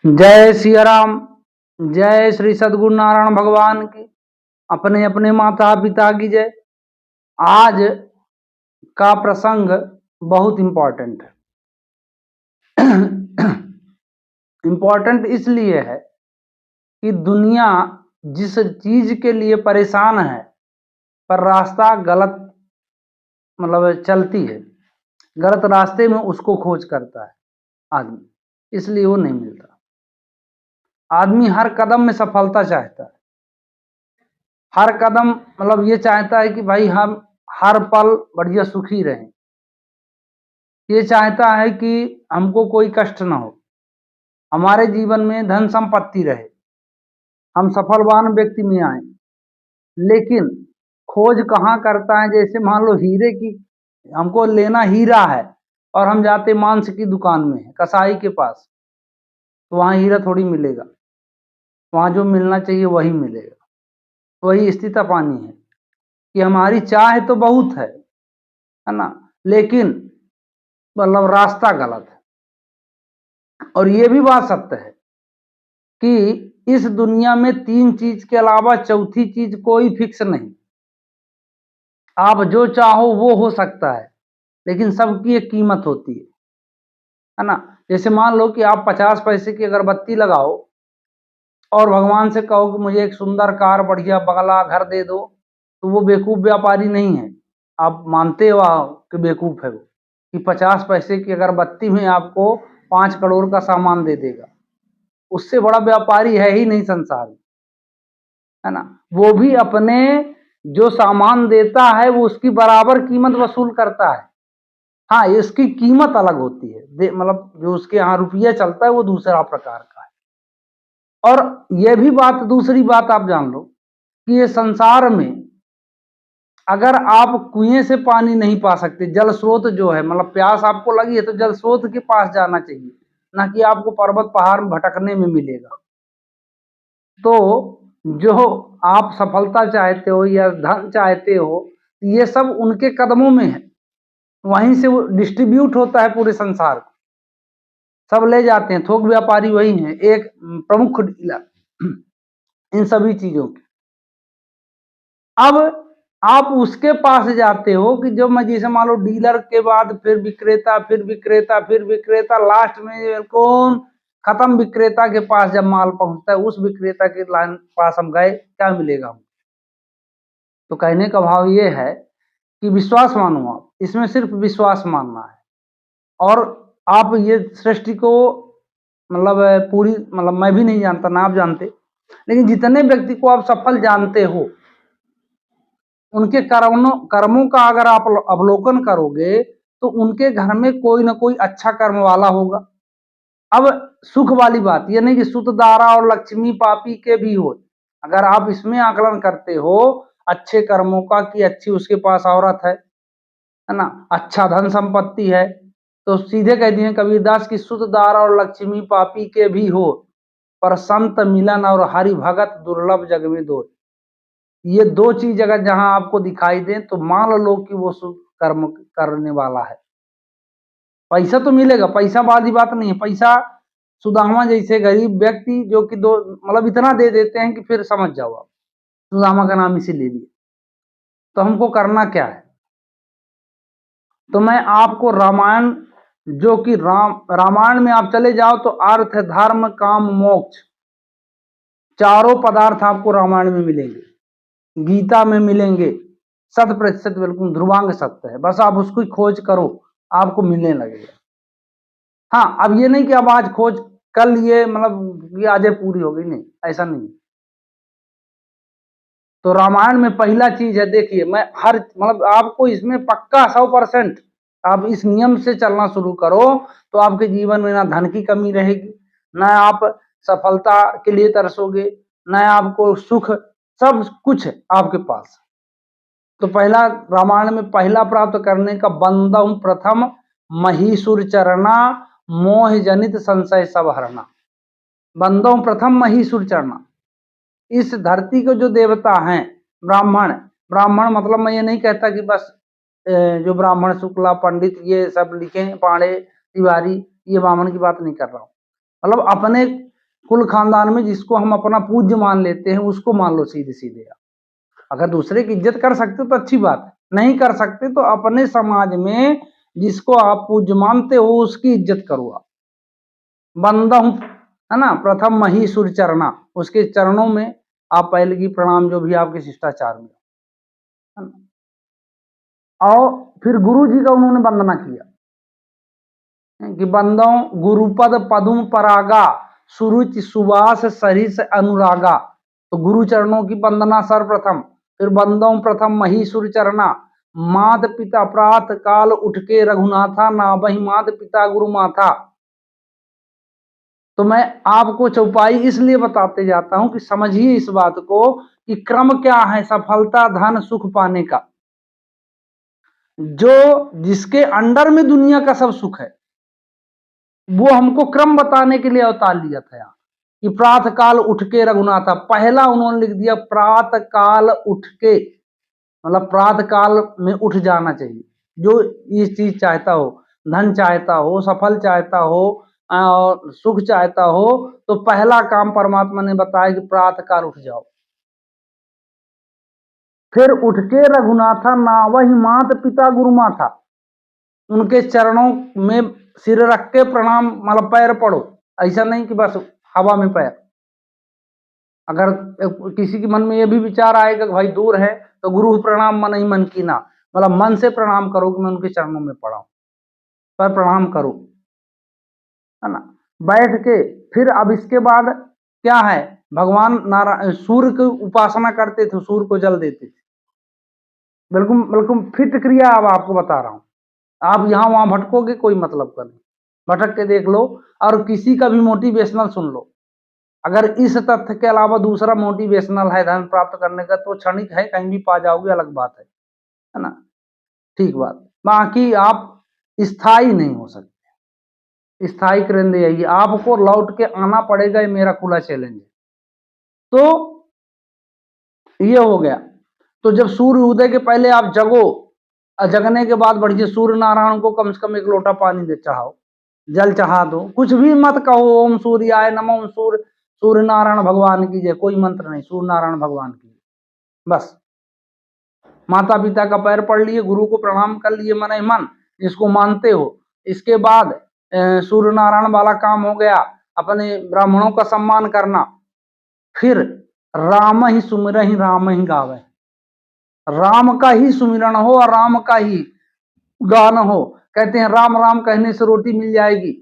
जय सिया राम। जय श्री सद्गुरु नारायण भगवान की। अपने अपने माता पिता की जय। आज का प्रसंग बहुत इम्पोर्टेंट है। इम्पोर्टेंट इसलिए है कि दुनिया जिस चीज के लिए परेशान है पर रास्ता गलत चलती है, गलत रास्ते में उसको खोज करता है आदमी, इसलिए वो नहीं मिलता। आदमी हर कदम में सफलता चाहता है, हर कदम ये चाहता है कि भाई हम हर पल बढ़िया सुखी रहें। ये चाहता है कि हमको कोई कष्ट ना हो, हमारे जीवन में धन संपत्ति रहे, हम सफलवान व्यक्ति में आए। लेकिन खोज कहाँ करता है? जैसे मान लो हीरे की, हमको लेना हीरा है और हम जाते मांस की दुकान में, कसाई के पास, तो वहाँ हीरा थोड़ी मिलेगा, वहाँ जो मिलना चाहिए वही मिलेगा। वही स्थिति पानी है कि हमारी चाह तो बहुत है ना, लेकिन रास्ता गलत है। और ये भी बात सत्य है कि इस दुनिया में 3 चीज के अलावा चौथी चीज कोई फिक्स नहीं। आप जो चाहो वो हो सकता है, लेकिन सबकी एक कीमत होती है ना। जैसे मान लो कि आप 50 पैसे की अगरबत्ती लगाओ और भगवान से कहो कि मुझे एक सुंदर कार, बढ़िया बंगला, घर दे दो, तो वो बेवकूफ व्यापारी नहीं है। आप मानते हो कि बेवकूफ है वो, कि 50 पैसे की अगरबत्ती में आपको 5 करोड़ का सामान दे देगा। उससे बड़ा व्यापारी है ही नहीं संसार में, है ना। वो भी अपने जो सामान देता है वो उसकी बराबर कीमत वसूल करता है। हाँ, इसकी कीमत अलग होती है, जो उसके यहाँ रुपया चलता है वो दूसरा प्रकार का है। और यह भी बात, दूसरी बात आप जान लो कि ये संसार में अगर आप कुएं से पानी नहीं पा सकते, जल स्रोत जो है, प्यास आपको लगी है तो जल स्रोत के पास जाना चाहिए, ना कि आपको पर्वत पहाड़ में भटकने में मिलेगा। तो जो आप सफलता चाहते हो या धन चाहते हो, ये सब उनके कदमों में है, वहीं से वो डिस्ट्रीब्यूट होता है पूरे संसार को, सब ले जाते हैं। थोक व्यापारी वही है, एक प्रमुख डीलर इन सभी चीजों के। अब आप उसके पास जाते हो कि जब मैं, जैसे मान लो डीलर के बाद फिर विक्रेता, फिर विक्रेता, फिर विक्रेता, लास्ट में कौन? खत्म विक्रेता के पास जब माल पहुंचता है, उस विक्रेता के पास हम गए, क्या मिलेगा हमको? तो कहने का भाव ये है कि विश्वास मानो आप, इसमें सिर्फ विश्वास मानना है। और आप ये सृष्टि को पूरी मैं भी नहीं जानता ना आप जानते, लेकिन जितने व्यक्ति को आप सफल जानते हो, उनके कर्मों का अगर आप अवलोकन करोगे तो उनके घर में कोई ना कोई अच्छा कर्म वाला होगा। अब सुख वाली बात यह नहीं कि सुत दारा और लक्ष्मी पापी के भी हो। अगर आप इसमें आकलन करते हो अच्छे कर्मों का कि अच्छी उसके पास औरत है ना, अच्छा धन संपत्ति है, तो सीधे कह दिए कबीरदास की सुत दारा और लक्ष्मी पापी के भी हो, पर संत मिलन और हरि भगत दुर्लभ जग में दो। ये 2 चीज अगर जहां आपको दिखाई दे तो मान लो कि वो शुभ कर्म करने वाला है। पैसा तो मिलेगा, पैसा वाली बात नहीं है। पैसा सुदामा जैसे गरीब व्यक्ति जो कि दो इतना दे देते हैं कि फिर समझ जाओ आप, सुदामा का नाम इसी ले लिया। तो हमको करना क्या है? तो मैं आपको रामायण, जो कि रामायण में आप चले जाओ तो अर्थ, धर्म, काम, मोक्ष, चारों पदार्थ आपको रामायण में मिलेंगे, गीता में मिलेंगे, 100% बिल्कुल ध्रुवांग सत्य है। बस आप उसकी खोज करो, आपको मिलने लगेगा। हाँ, अब ये नहीं कि अब आज खोज कर लिए ये आज पूरी हो गई, नहीं, ऐसा नहीं। तो रामायण में पहला चीज है, देखिए मैं हर आपको इसमें पक्का 100% आप इस नियम से चलना शुरू करो तो आपके जीवन में ना धन की कमी रहेगी, ना आप सफलता के लिए तरसोगे, ना आपको सुख, सब कुछ है आपके पास। तो पहला, रामायण में पहला प्राप्त करने का, बंदहु प्रथम महीसुर चरना, मोह जनित संशय सब हरना। बंदहु प्रथम महीसुर चरना, इस धरती के जो देवता हैं ब्राह्मण, ब्राह्मण मैं ये नहीं कहता कि बस जो ब्राह्मण शुक्ला पंडित ये सब लिखे, पांडे तिवारी, ये ब्राह्मण की बात नहीं कर रहा हूँ। अपने कुल खानदान में जिसको हम अपना पूज्य मान लेते हैं उसको मान लो सीधे सीधे आप। अगर दूसरे की इज्जत कर सकते हो तो अच्छी बात है, नहीं कर सकते तो अपने समाज में जिसको आप पूज्य मानते हो उसकी इज्जत करो आप। बंदा हूं, है ना, प्रथम मही सूर्य चरना, उसके चरणों में आप पहले की प्रणाम जो भी आपके शिष्टाचार में, है ना। और फिर गुरु जी का उन्होंने वंदना किया कि बंदो गुरुपद पदुम परागा सुरुचि सुवास सरिस अनुरागा। तो गुरु चरणों की वंदना सर्वप्रथम, फिर बंदो प्रथम मही सूर्य चरना, मात पिता प्रात काल उठ के रघुनाथा, ना वही मात पिता गुरु माथा। तो मैं आपको चौपाई इसलिए बताते जाता हूं कि समझिए इस बात को कि क्रम क्या है सफलता धन सुख पाने का। जो जिसके अंडर में दुनिया का सब सुख है वो हमको क्रम बताने के लिए अवतार लिया था यहाँ कि प्रातः काल उठ के रघुनाथा। पहला उन्होंने लिख दिया प्रातः काल उठ के, मतलब प्रातः काल में उठ जाना चाहिए। जो ये चीज चाहता हो, धन चाहता हो, सफल चाहता हो और सुख चाहता हो, तो पहला काम परमात्मा ने बताया कि प्रातः काल उठ जाओ। फिर उठ के रघुनाथा, नावहि मात पिता गुरु माथा, उनके चरणों में सिर रख के प्रणाम, मतलब पैर पड़ो। ऐसा नहीं कि बस हवा में पैर। अगर किसी के मन में ये भी विचार आएगा कि भाई दूर है तो गुरु प्रणाम मन ही मन की ना, मतलब मन से प्रणाम करो कि मैं उनके चरणों में पड़ा हूं, पर प्रणाम करो, है ना, बैठ के। फिर अब इसके बाद क्या है, भगवान नारायण सूर्य की उपासना करते थे, सूर्य को जल देते थे। बिल्कुल बिल्कुल फिट क्रिया अब आपको बता रहा हूं। आप यहां वहां भटकोगे कोई मतलब का नहीं, भटक के देख लो और किसी का भी मोटिवेशनल सुन लो। अगर इस तथ्य के अलावा दूसरा मोटिवेशनल है धन प्राप्त करने का तो क्षणिक है, कहीं भी पा जाओगे, अलग बात है ना, ठीक बात। बाकी आप स्थायी नहीं हो सकते, स्थायी करेंगे यही आपको लौट के आना पड़ेगा, ये मेरा खुला चैलेंज है। तो ये हो गया। तो जब सूर्य उदय के पहले आप जगो और जगने के बाद बढ़िया सूर्य नारायण को कम से कम एक लोटा पानी दे चढ़ाओ, जल चढ़ा दो, कुछ भी मत कहो ओम सूर्याय नमः, ओम सूर्य नारायण भगवान की जय, कोई मंत्र नहीं, सूर्य नारायण भगवान की बस। माता पिता का पैर पड़ लिए, गुरु को प्रणाम कर लिए मन ही मन जिसको मानते हो। इसके बाद सूर्य नारायण वाला काम हो गया, अपने ब्राह्मणों का सम्मान करना। फिर राम ही सुमिर ही राम ही गावे, राम का ही सुमिरन हो और राम का ही गान हो। कहते हैं राम राम कहने से रोटी मिल जाएगी,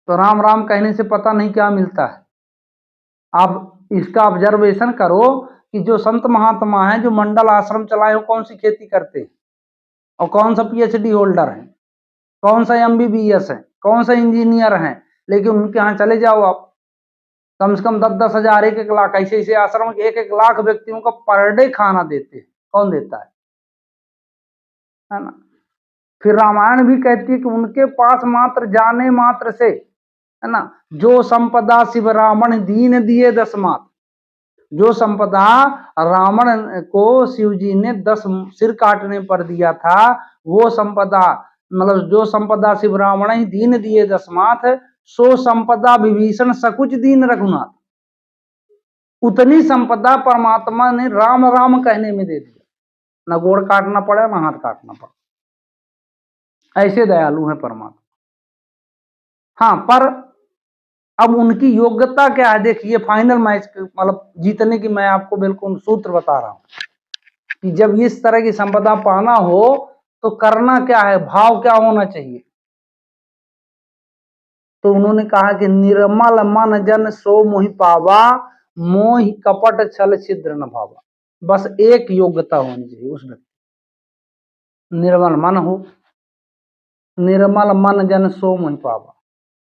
तो राम राम कहने से पता नहीं क्या मिलता है। आप इसका ऑब्जर्वेशन करो कि जो संत महात्मा हैं जो मंडल आश्रम चलाए हो कौन सी खेती करते हैं और कौन सा पीएचडी होल्डर है, कौन सा एमबीबीएस है, कौन सा इंजीनियर है, लेकिन उनके यहाँ चले जाओ आप, कम से कम 10-10 हजार 1-1 लाख ऐसे ऐसे आश्रम 1-1 लाख व्यक्तियों का पर डे खाना देते हैं। कौन देता है ना। फिर रामायण भी कहती है कि उनके पास मात्र जाने मात्र से, है ना, जो संपदा शिव रावण दीन दिए 10 मात्र, जो संपदा रावण को शिव जी ने 10 सिर काटने पर दिया था, वो संपदा, मतलब जो संपदा शिव रावण ही दीन दिए 10 माथ, सो संपदा विभीषण सकुच दीन रघुनाथ। उतनी संपदा परमात्मा ने राम राम कहने में दे दिया, ना गोड़ काटना पड़ा ना हाथ काटना पड़ा। ऐसे दयालु है परमात्मा। हाँ, पर अब उनकी योग्यता क्या है देखिए, फाइनल मैच मतलब जीतने की मैं आपको बिल्कुल सूत्र बता रहा हूं कि जब इस तरह की संपदा पाना हो तो करना क्या है, भाव क्या होना चाहिए। तो उन्होंने कहा कि निर्मल मन जन सो मोहि पावा, मोहि कपट छल छिद्र न भावा। बस एक योग्यता होनी चाहिए उस व्यक्ति, निर्मल मन हो, निर्मल मन जन सो मोहि पावा,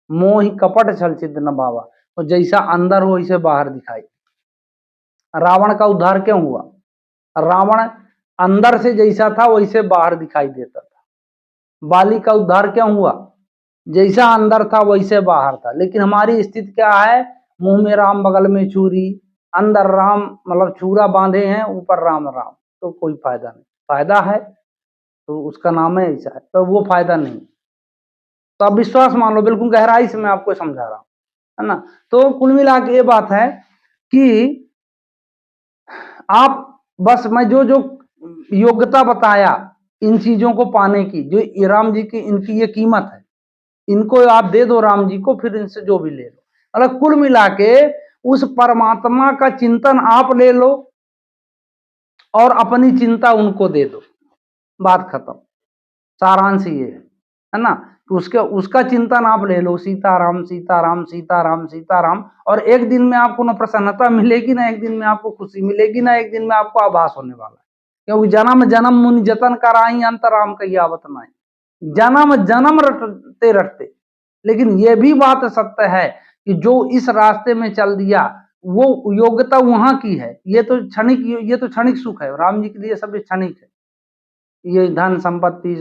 मोहि कपट छल छिद्र न भावा। तो जैसा अंदर हो वैसे बाहर दिखाई। रावण का उद्धार क्यों हुआ, रावण अंदर से जैसा था वैसे बाहर दिखाई देता था। बाली का उद्धार क्यों हुआ, जैसा अंदर था वैसे बाहर था। लेकिन हमारी स्थिति क्या है, मुंह में राम बगल में चूरी, अंदर राम मतलब चूरा बांधे हैं ऊपर राम राम, तो कोई फायदा नहीं। फायदा है तो उसका नाम है ऐसा है, तो वो फायदा नहीं। तो आप विश्वास मान लो, बिल्कुल गहराई से मैं आपको समझा रहा हूं। है ना। तो कुल मिला के ये बात है कि आप बस मैं जो जो योग्यता बताया इन चीजों को पाने की, जो राम जी की इनकी ये कीमत है, इनको आप दे दो राम जी को, फिर इनसे जो भी ले लो। मतलब कुल मिला के उस परमात्मा का चिंतन आप ले लो और अपनी चिंता उनको दे दो, बात खत्म। सारांश ये है ना कि उसका चिंतन आप ले लो, सीताराम सीताराम सीताराम सीताराम, और एक दिन में आपको ना प्रसन्नता मिलेगी, ना एक दिन में आपको खुशी मिलेगी, ना एक दिन में आपको आभास होने वाला है। क्योंकि जन्म जन्म मुनि जतन कराई, अंतराम कही आवत नाई। जन्म जन्म रटते रटते, लेकिन यह भी बात सत्य है कि जो इस रास्ते में चल दिया वो योग्यता वहां की है। ये तो क्षणिक सुख है, राम जी के लिए सब क्षणिक है। ये धन संपत्ति,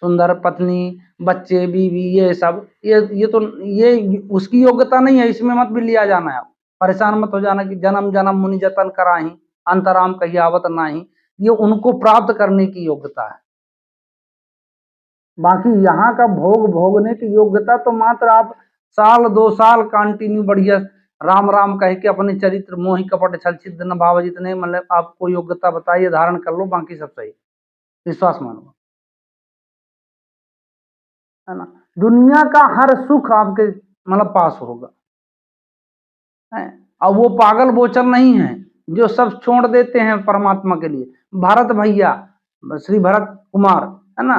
सुंदर पत्नी, बच्चे, बीवी, ये सब ये उसकी योग्यता नहीं है, इसमें मत भी लिया जाना है। आप परेशान मत हो जाना कि जन्म जन्म मुनि जतन कराही, अंतराम कही आवत नाही। ये उनको प्राप्त करने की योग्यता है। बाकी यहाँ का भोग भोगने की योग्यता तो मात्र आप साल 2 साल कंटिन्यू बढ़िया राम राम कह के अपने चरित्र मोहि कपट छल छिद्र न भाव जितने मतलब आपको योग्यता बताइए, धारण कर लो, बाकी सब सही, विश्वास मानो, है ना। दुनिया का हर सुख आपके मतलब पास होगा, है। और वो पागल बोचर नहीं है जो सब छोड़ देते हैं परमात्मा के लिए। भरत भैया, श्री भरत कुमार, है ना,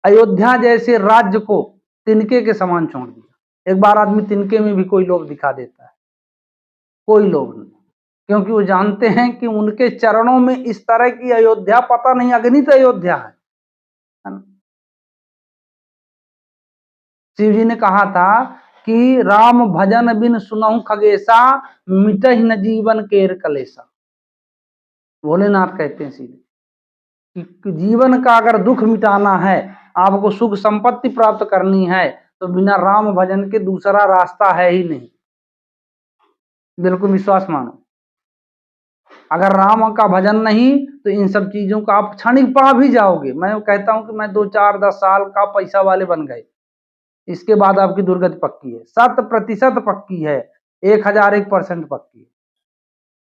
अयोध्या जैसे राज्य को तिनके के समान छोड़ दिया। एक बार आदमी तिनके में भी कोई लोभ दिखा देता है, कोई लोभ नहीं, क्योंकि वो जानते हैं कि उनके चरणों में इस तरह की अयोध्या पता नहीं अगणित अयोध्या है ना। शिव जी ने कहा था कि राम भजन बिन सुनहु खगेसा, मिटहि न जीवन केर कलेसा। भोलेनाथ कहते हैं सीधे कि जीवन का अगर दुख मिटाना है, आपको सुख संपत्ति प्राप्त करनी है, तो बिना राम भजन के दूसरा रास्ता है ही नहीं। बिल्कुल विश्वास मानो। अगर राम का भजन नहीं तो इन सब चीजों का आप क्षणिक पा भी जाओगे। मैं कहता हूं कि मैं 2 4 10 साल का पैसा वाले बन गए, इसके बाद आपकी दुर्गति पक्की है, 100% पक्की है, 1001% पक्की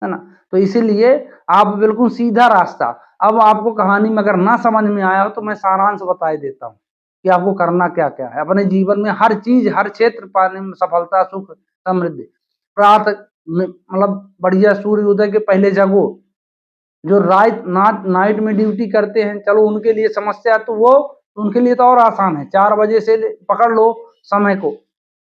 है ना। तो इसीलिए आप बिल्कुल सीधा रास्ता। अब आपको कहानी में अगर ना समझ में आया हो तो मैं सारांश बता देता हूँ कि आपको करना क्या क्या है अपने जीवन में। हर चीज हर क्षेत्र पाने में सफलता, सुख, समृद्धि। प्रातः मतलब बढ़िया सूर्य उदय के पहले जगो। जो नाइट में ड्यूटी करते हैं, चलो उनके लिए समस्या, तो वो उनके लिए तो और आसान है। 4 बजे से पकड़ लो समय को,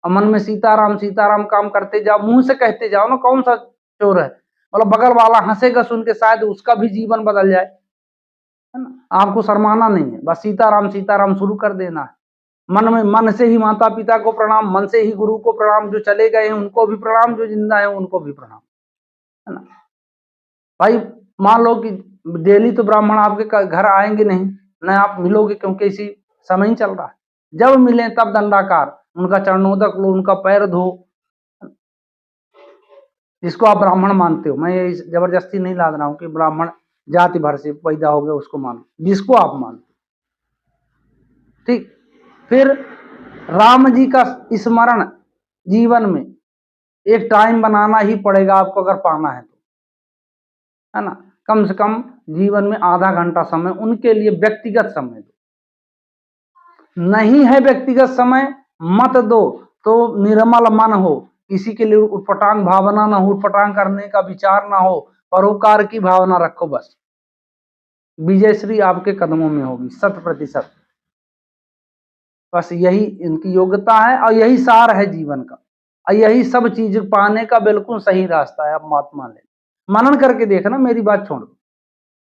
मन में सीताराम सीताराम काम करते जाओ, मुंह से कहते जाओ ना, कौन सा चोर है। मतलब बगल वाला हंसेगा सुन के, शायद उसका भी जीवन बदल जाए, है ना। आपको शर्माना नहीं है, बस सीताराम सीताराम शुरू कर देना है। मन में, मन से ही माता पिता को प्रणाम, मन से ही गुरु को प्रणाम, जो चले गए हैं उनको भी प्रणाम, जो जिंदा है उनको भी प्रणाम, है ना। भाई मान लो कि डेली तो ब्राह्मण आपके घर आएंगे नहीं, न आप मिलोगे, क्योंकि इसी समय ही चल रहा है। जब मिले तब दंडाकार, उनका चरणोदक लो, उनका पैर धो, जिसको आप ब्राह्मण मानते हो। मैं ये जबरदस्ती नहीं ला रहा हूं कि ब्राह्मण जाति भर से पैदा हो गए उसको मानो, जिसको आप मानते, ठीक। फिर राम जी का स्मरण जीवन में एक टाइम बनाना ही पड़ेगा आपको, अगर पाना है तो, है ना। कम से कम जीवन में आधा घंटा समय उनके लिए व्यक्तिगत समय दो। नहीं है व्यक्तिगत समय, मत दो तो निर्मल मन हो, किसी के लिए उटपटांग भावना ना हो, उटपटांग करने का विचार ना हो, परोपकार की भावना रखो। बस विजय श्री आपके कदमों में होगी 100%। बस यही इनकी योग्यता है और यही सार है जीवन का, और यही सब चीज पाने का बिल्कुल सही रास्ता है। आप महात्मा ले मनन करके देखना, मेरी बात छोड़ दो,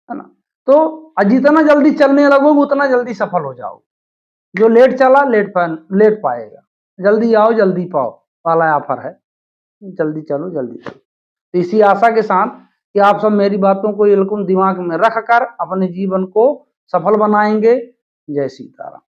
है ना। तो जितना जल्दी चलने लगोगे उतना जल्दी सफल हो जाओगे। जो लेट चला लेट पाएगा, जल्दी आओ जल्दी पाओ वाला ऑफर है। जल्दी चलो जल्दी चलो। तो इसी आशा के साथ कि आप सब मेरी बातों को बिल्कुल दिमाग में रख कर अपने जीवन को सफल बनाएंगे। जय सीताराम।